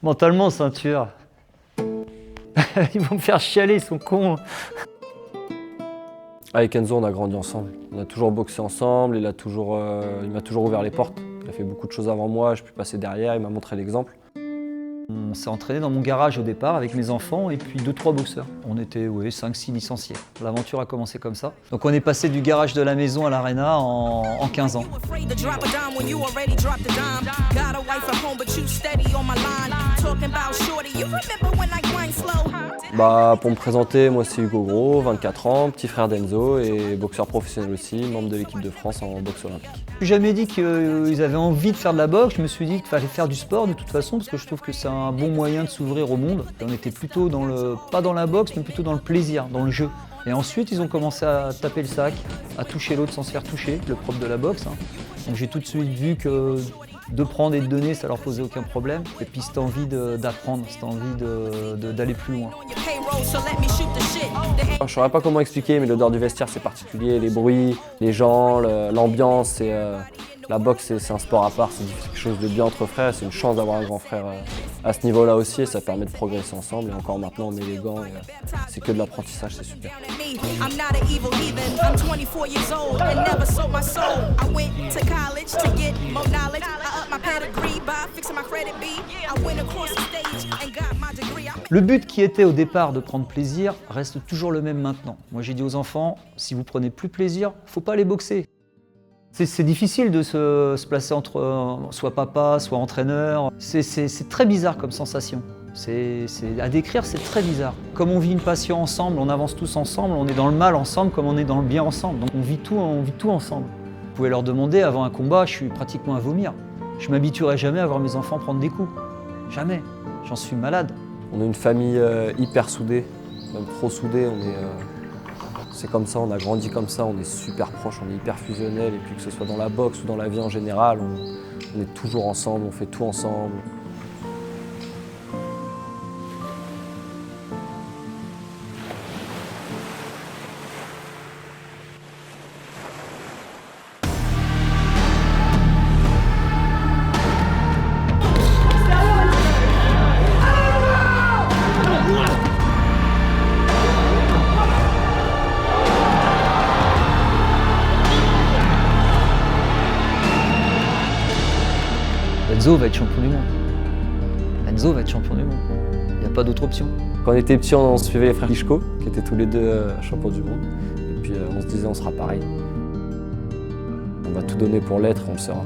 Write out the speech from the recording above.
Mentalement, ceinture. Ils vont me faire chialer, ils sont cons. Avec Enzo, on a grandi ensemble. On a toujours boxé ensemble, il m'a toujours ouvert les portes. Il a fait beaucoup de choses avant moi, je peux passer derrière, il m'a montré l'exemple. On s'est entraîné dans mon garage au départ avec mes enfants et puis 2-3 boxeurs. On était 5-6 licenciés. L'aventure a commencé comme ça. Donc on est passé du garage de la maison à l'aréna en 15 ans. Pour me présenter, moi c'est Hugo Gros, 24 ans, petit frère d'Enzo et boxeur professionnel aussi, membre de l'équipe de France en boxe olympique. Je n'ai jamais dit qu'ils avaient envie de faire de la boxe, je me suis dit qu'il fallait faire du sport de toute façon parce que je trouve que c'est un bon moyen de s'ouvrir au monde. On était plutôt pas dans la boxe mais plutôt dans le plaisir, dans le jeu. Et ensuite ils ont commencé à taper le sac, à toucher l'autre sans se faire toucher, le propre de la boxe. Donc j'ai tout de suite vu que de prendre et de donner, ça leur posait aucun problème. Et puis cette envie d'apprendre, cette envie d'aller plus loin. Je ne saurais pas comment expliquer, mais l'odeur du vestiaire c'est particulier, les bruits, les gens, l'ambiance. La boxe c'est un sport à part, c'est quelque chose de bien entre frères, c'est une chance d'avoir un grand frère à ce niveau-là aussi et ça permet de progresser ensemble. Et encore maintenant on met les gants et c'est que de l'apprentissage, c'est super. Le but qui était au départ de prendre plaisir reste toujours le même maintenant. Moi j'ai dit aux enfants, si vous prenez plus plaisir, faut pas aller boxer. C'est difficile de se placer entre soit papa, soit entraîneur. C'est très bizarre comme sensation. À décrire, c'est très bizarre. Comme on vit une passion ensemble, on avance tous ensemble, on est dans le mal ensemble comme on est dans le bien ensemble. Donc on vit tout ensemble. Vous pouvez leur demander, avant un combat, je suis pratiquement à vomir. Je m'habituerai jamais à voir mes enfants prendre des coups. Jamais. J'en suis malade. On est une famille hyper soudée, même trop soudée. C'est comme ça, on a grandi comme ça, on est super proches, on est hyper fusionnels. Et puis que ce soit dans la boxe ou dans la vie en général, on est toujours ensemble, on fait tout ensemble. Enzo va être champion du monde. Enzo va être champion du monde. Il n'y a pas d'autre option. Quand on était petits, on suivait les frères Klitschko, qui étaient tous les deux champions du monde. Et puis on se disait, on sera pareil. On va tout donner pour l'être, on le sera.